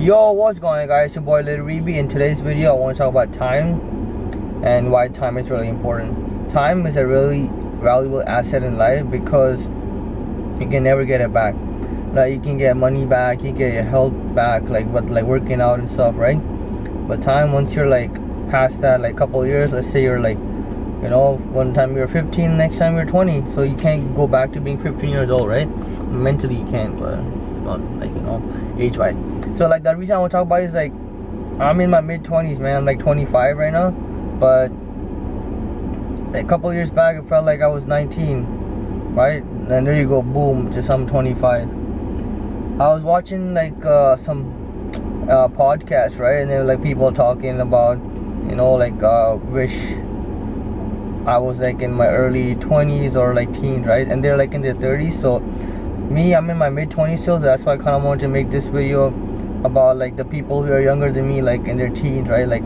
Yo, what's going on, guys? It's your boy Little Reby. In today's video I want to talk about time and why time is really important. Time is a really valuable asset in life because you can never get it back. Like, you can get money back, you can get your health back, like working out and stuff, right? But time, once you're like past that, like couple of years, let's say you're like, you know, one time you're 15, next time you're 20, so you can't go back to being 15 years old, right? Mentally you can, but not like, you know, age wise. So like, the reason I want to talk about is like, I'm in my mid-20s, man. I'm like 25 right now, but a couple of years back it felt like I was 19, right? And there you go, boom, just I'm 25. I was watching like some podcasts, right? And there were like people talking about, you know, like wish I was like in my early 20s or like teens, right? And they're like in their 30s. So me, I'm in my mid-20s still. That's why I kind of wanted to make this video about like the people who are younger than me, like in their teens, right? Like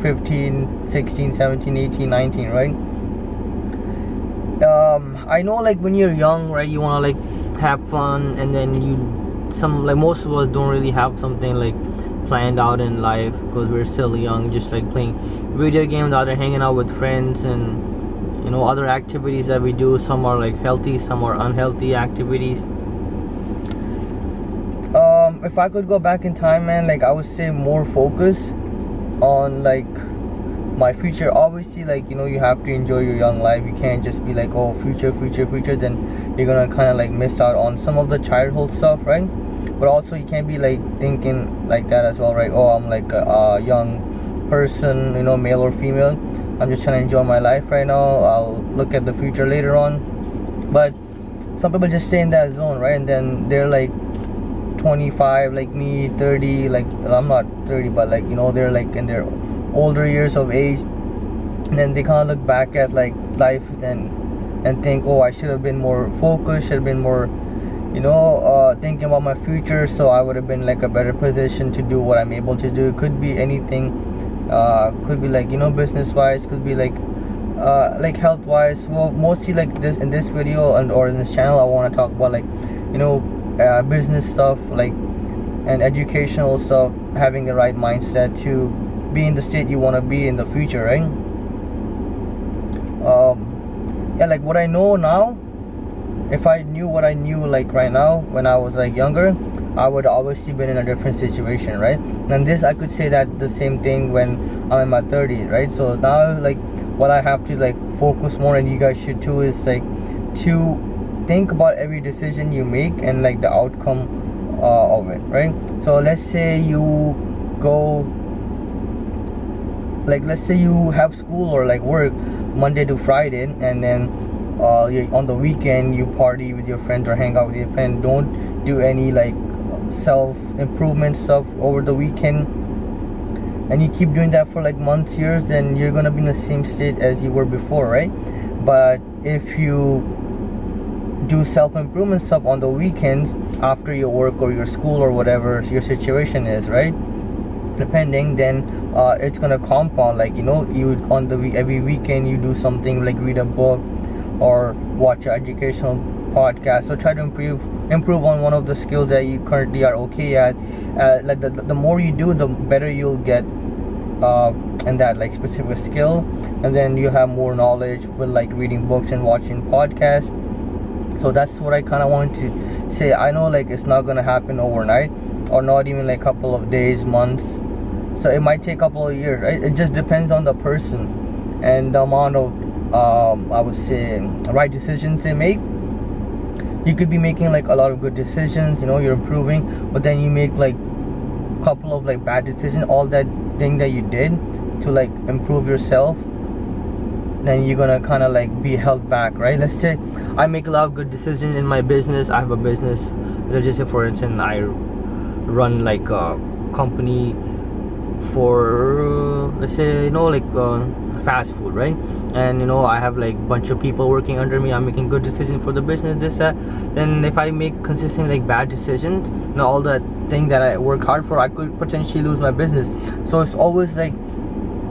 15, 16, 17, 18, 19, right? I know like when you're young, right, you want to like have fun, and then most of us don't really have something like planned out in life because we're still young, just like playing video games, other hanging out with friends, and you know, other activities that we do. Some are like healthy, some are unhealthy activities. If I could go back in time, man, like I would say more focus on like my future. Obviously, like, you know, you have to enjoy your young life. You can't just be like, oh, future, then you're gonna kind of like miss out on some of the childhood stuff, right? But also you can't be like thinking like that as well, right? Oh, I'm like a young person, you know, male or female, I'm just trying to enjoy my life right now, I'll look at the future later on. But some people just stay in that zone, right? And then they're like 25 like me, 30, like I'm not 30, but like, you know, they're like in their older years of age, and then they kind of look back at like life and think, oh, I should have been more focused, should have been more, you know, thinking about my future, so I would have been like a better position to do what I'm able to do. It could be anything, could be like, you know, business wise, could be like health wise. Well, mostly like this in this video or in this channel I want to talk about like, you know, business stuff, like, and educational stuff, having the right mindset to be in the state you want to be in the future, right? Yeah, like what I know now, if I knew what I knew like right now when I was like younger, I would obviously been in a different situation, right? And this, I could say that the same thing when I'm in my 30s, right? So now like what I have to like focus more, and you guys should too, is like to think about every decision you make and like the outcome of it, right? So let's say you go, like, let's say you have school or like work Monday to Friday, and then on the weekend you party with your friends or hang out with your friend. Don't do any like self-improvement stuff over the weekend, and you keep doing that for like months, years, then you're gonna be in the same state as you were before, right? But if you do self-improvement stuff on the weekends after your work or your school or whatever your situation is, right, depending, then it's gonna compound. Like, you know, you on the every weekend you do something like read a book or watch an educational podcast, so try to improve on one of the skills that you currently are okay at. Like the more you do, the better you'll get in that like specific skill, and then you have more knowledge with like reading books and watching podcasts. So that's what I kind of want to say. I know like it's not gonna happen overnight, or not even like a couple of days, months. So it might take a couple of years, right? It just depends on the person and the amount of I would say right decisions they make. You could be making like a lot of good decisions, you know, you're improving, but then you make like a couple of like bad decisions, all that thing that you did to like improve yourself, then you're gonna kind of like be held back, right? Let's say I make a lot of good decisions in my business. I have a business, let's just say for instance I run like a company for, let's say, you know, like fast food, right? And you know, I have like bunch of people working under me. I'm making good decisions for the business, this, that. Then if I make consistent like bad decisions, you know, all that thing that I work hard for, I could potentially lose my business. So it's always like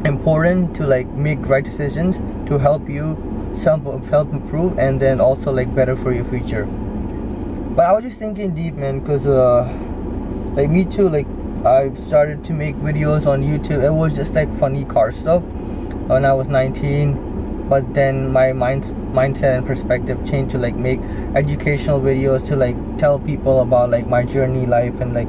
important to like make right decisions to help you self improve, and then also like better for your future. But I was just thinking deep, man, because like me too, like I started to make videos on YouTube. It was just like funny car stuff when I was 19, but then my mindset and perspective changed to like make educational videos to like tell people about like my journey, life, and like,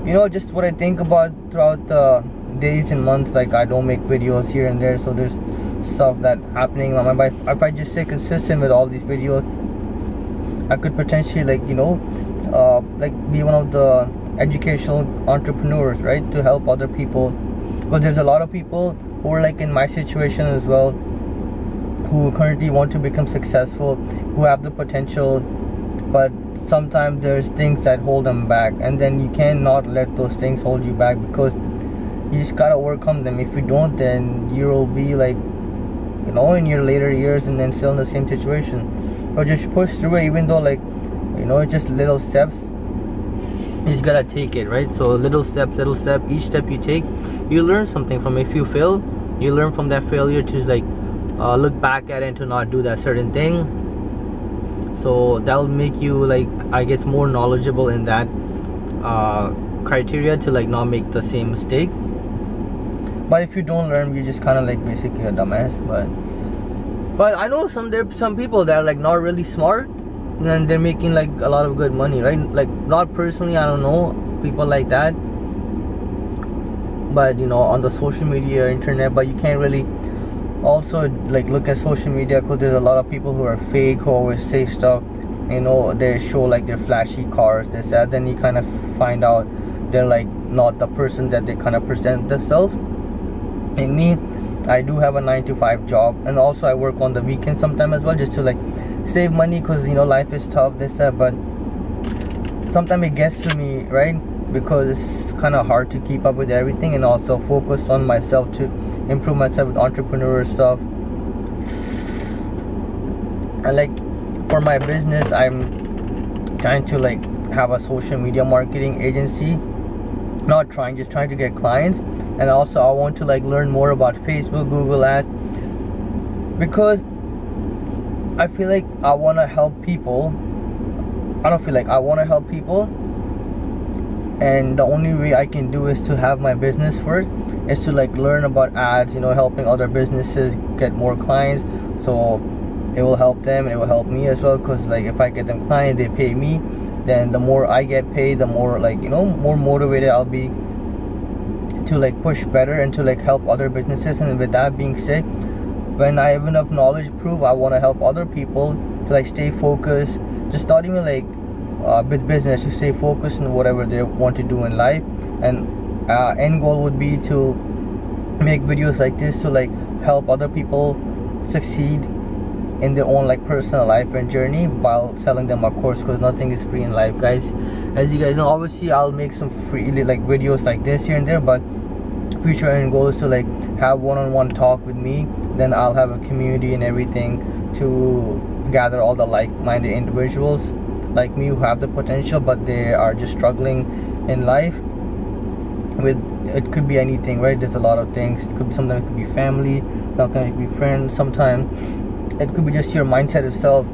you know, just what I think about throughout the days and months. Like, I don't make videos here and there, so there's stuff that happening in my mind. But if I just stay consistent with all these videos, I could potentially, like, you know, like be one of the educational entrepreneurs, right, to help other people. Because there's a lot of people who are like in my situation as well, who currently want to become successful, who have the potential, but sometimes there's things that hold them back, and then you cannot let those things hold you back, because you just gotta overcome them. If you don't, then you'll be like, you know, in your later years and then still in the same situation. Or just push through it, even though, like, you know, it's just little steps. You just gotta take it, right? So little step, each step you take, you learn something from it. If you fail, you learn from that failure to like look back at it and to not do that certain thing. So that'll make you, like, I guess, more knowledgeable in that criteria to like not make the same mistake. But if you don't learn, you're just kind of like basically a dumbass. But I know there's some people that are like not really smart, and they're making like a lot of good money, right? Like, not personally, I don't know people like that, but you know, on the social media, internet. But you can't really also like look at social media, because there's a lot of people who are fake, who always say stuff, you know, they show like their flashy cars, this, that, then you kind of find out they're like not the person that they kind of present themselves. And me, I do have a 9-to-5 job, and also I work on the weekend sometime as well, just to like save money, because you know, life is tough, this, that. But sometimes it gets to me, right, because it's kind of hard to keep up with everything, and also focus on myself to improve myself with entrepreneur stuff. And like for my business, I'm trying to like have a social media marketing agency. Just trying to get clients. And also I want to like learn more about Facebook, Google Ads, because I feel like I want to help people. I don't feel like I want to help people, and the only way I can do is to have my business first, is to like learn about ads, you know, helping other businesses get more clients. So it will help them and it will help me as well, because like if I get them clients, they pay me, then the more I get paid, the more, like, you know, more motivated I'll be to like push better and to like help other businesses. And with that being said, when I have enough knowledge proof, I want to help other people to like stay focused, just not even like with business, to stay focused on whatever they want to do in life. And end goal would be to make videos like this to like help other people succeed in their own like personal life and journey, while selling them a course, because nothing is free in life, guys. As you guys know, obviously I'll make some free like videos like this here and there, but future end goal is to like have one-on-one talk with me. Then I'll have a community and everything to gather all the like-minded individuals like me who have the potential, but they are just struggling in life with, it could be anything, right? There's a lot of things. It could be, sometimes it could be family, sometimes it could be friends, sometimes it could be just your mindset itself,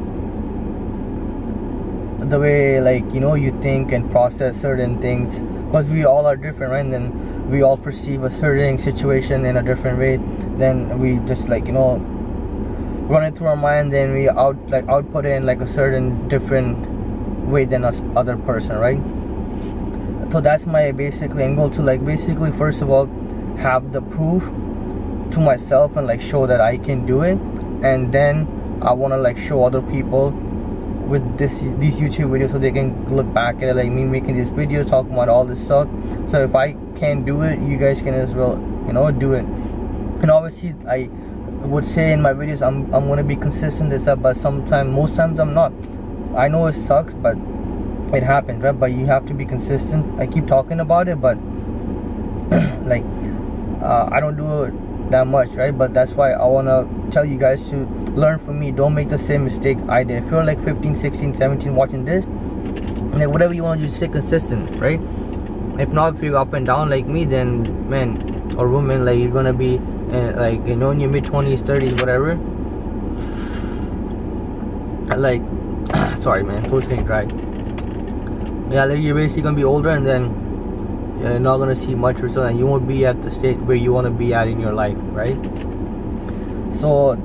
the way, like, you know, you think and process certain things, because we all are different, right? And then we all perceive a certain situation in a different way. Then we just, like, you know, run it through our mind, then we output it in like a certain different way than us other person, right? So that's my basically end goal, to like basically first of all have the proof to myself and like show that I can do it. And then I want to like show other people with these YouTube videos, so they can look back at it, like me making this video talking about all this stuff. So if I can do it, you guys can as well, you know, do it. And obviously I would say in my videos I'm gonna be consistent this stuff, but most times I'm not. I know it sucks, but it happens, right? But you have to be consistent. I keep talking about it, but like I don't do it that much, right? But that's why I want to tell you guys to learn from me. Don't make the same mistake I did. If you're like 15, 16, 17 watching this, like whatever you want to do, stay consistent, right? If not, if you're up and down like me, then man or woman, like you're gonna be like, you know, in your mid-20s, 30s, whatever, like sorry man, totally dry. Yeah, like you're basically gonna be older, and then you're not gonna see much result, and you won't be at the state where you want to be at in your life, right? So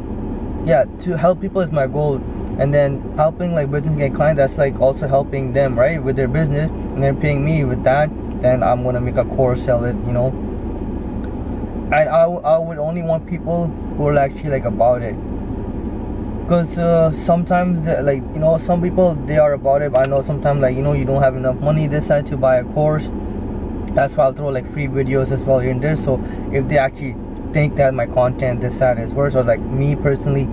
yeah, to help people is my goal, and then helping like business get clients, that's like also helping them, right, with their business, and they're paying me with that. Then I'm gonna make a course, sell it, you know. And I would only want people who are actually like about it, because sometimes like, you know, some people they are about it, but I know sometimes like, you know, you don't have enough money this side to buy a course. That's why I'll throw like free videos as well here and there, so if they actually think that my content this side is worth, or like me personally,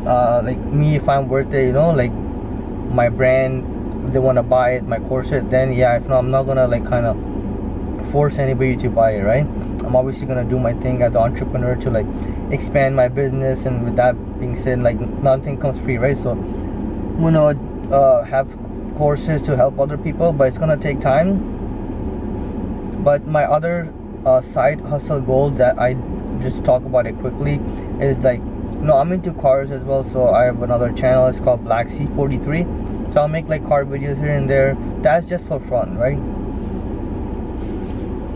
like me, if I'm worth it, you know, like my brand, if they want to buy it, my course, then yeah. If not, I'm not gonna like kind of force anybody to buy it, right? I'm obviously gonna do my thing as an entrepreneur to like expand my business, and with that being said, like nothing comes free, right? So I'm gonna have courses to help other people, but it's gonna take time. But my other side hustle goal that I just talk about it quickly is like, you know, I'm into cars as well, so I have another channel, it's called Black C43. So I'll make like car videos here and there. That's just for fun, right?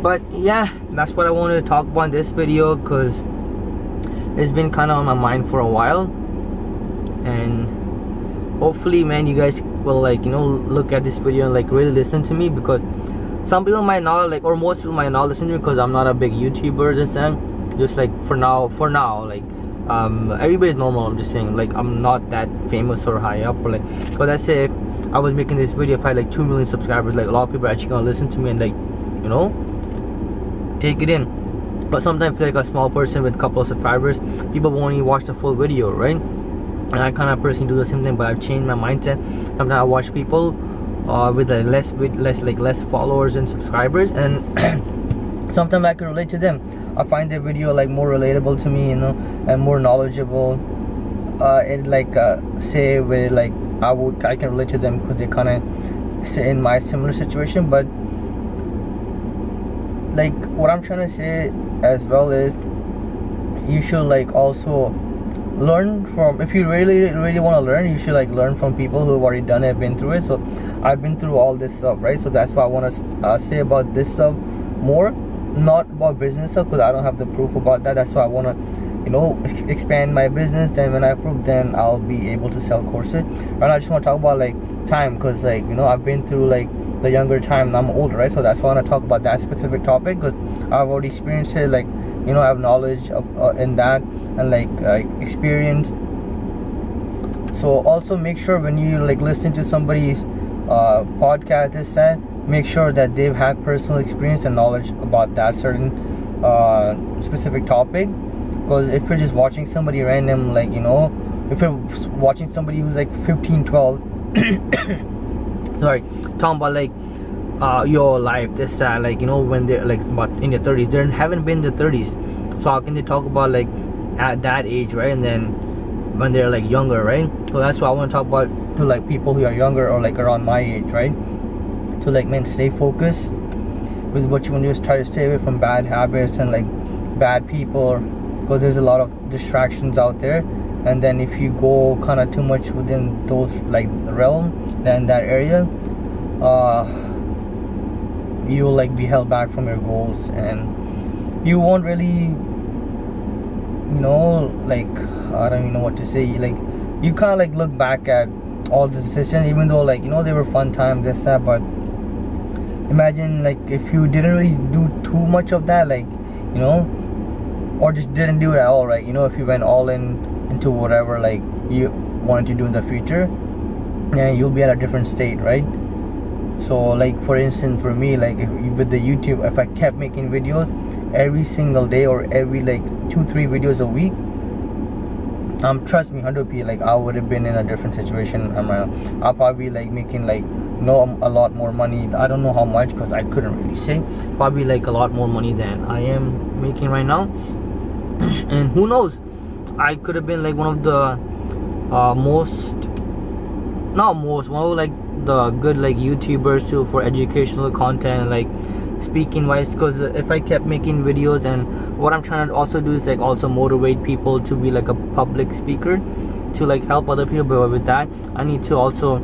But yeah, that's what I wanted to talk about in this video, because it's been kind of on my mind for a while, and hopefully, man, you guys will like, you know, look at this video and like really listen to me, because some people might not like, or most people might not listen to me because I'm not a big YouTuber this time. Just like for now, like everybody's normal. I'm just saying, like, I'm not that famous or high up, or like, but let's say if I was making this video, if I had like 2 million subscribers, like a lot of people are actually gonna listen to me and like, you know, take it in. But sometimes like a small person with a couple of subscribers, people won't even watch the full video, right? And I kind of personally do the same thing, but I've changed my mindset. Sometimes I watch people with less followers and subscribers, and sometimes I can relate to them. I find their video like more relatable to me, you know, and more knowledgeable. And like say where like I can relate to them because they kind of sit in my similar situation. But like what I'm trying to say as well is, you should like also learn from, if you really want to learn, you should like learn from people who have already done it, been through it. So I've been through all this stuff, right? So that's why I want to say about this stuff more, not about business stuff, because I don't have the proof about that. That's why I want to, you know, expand my business. Then when I prove, then I'll be able to sell courses. And I just want to talk about like time, because like, you know, I've been through like the younger time, and I'm older, right? So that's why I want to talk about that specific topic, because I've already experienced it. Like, you know, I have knowledge of, in that, and like experience. So also make sure when you like listen to somebody's podcast, this that, make sure that they've had personal experience and knowledge about that certain specific topic. Because if you're just watching somebody random, like, you know, if you're watching somebody who's like 15, 12 sorry, talking about like your life, this that, like, you know, when they're like about in their 30s, they haven't been in their 30s, so how can they talk about like at that age, right? And then when they're like younger, right? So that's why I want to talk about to like people who are younger or like around my age, right? To like, man, stay focused with what you want to do. Is try to stay away from bad habits and like bad people, because there's a lot of distractions out there. And then if you go kind of too much within those like the realm, then that area, you will like be held back from your goals, and you won't really, you know, like, I don't even know what to say. Like, you kind of like look back at all the decisions, even though like, you know, they were fun times, this that, but imagine like if you didn't really do too much of that, like, you know, or just didn't do it at all, right? You know, if you went all into whatever like you wanted to do in the future, yeah, you'll be at a different state, right? So like for instance, for me, like with the YouTube, if I kept making videos every single day, or every like 2-3 videos a week, trust me, 100p, like I would have been in a different situation. I'll probably like making like, you know, a lot more money. I don't know how much, because I couldn't really say. Probably like a lot more money than I am making right now. And who knows, I could have been like one of the one of like the good like YouTubers too, for educational content, like speaking wise. Because if I kept making videos, and what I'm trying to also do is like also motivate people to be like a public speaker, to like help other people. But with that, I need to also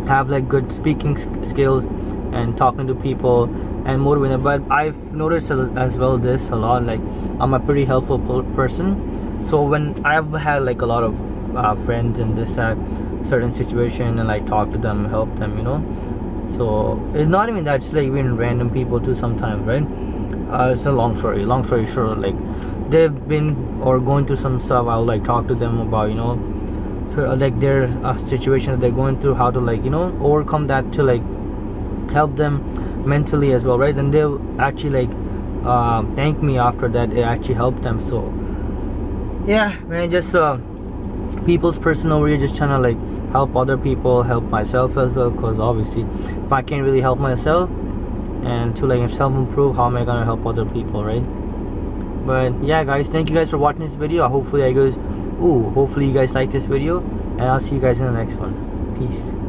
have like good speaking skills and talking to people, and motivated. But I've noticed as well this a lot, like I'm a pretty helpful person. So when I've had like a lot of friends in this certain situation, and like talk to them, help them, you know. So it's not even that, it's like even random people too sometimes, right? It's a long story short, like they've been or going through some stuff. I'll like talk to them about, you know, like their situation that they're going through, how to like, you know, overcome that, to like help them mentally as well, right? And they'll actually like thank me after that it actually helped them. So yeah, man, just people's person over here, just trying to like help other people, help myself as well, because obviously if I can't really help myself and to like self-improve, how am I gonna help other people, right? But yeah guys, thank you guys for watching this video. Hopefully you guys like this video, and I'll see you guys in the next one. Peace.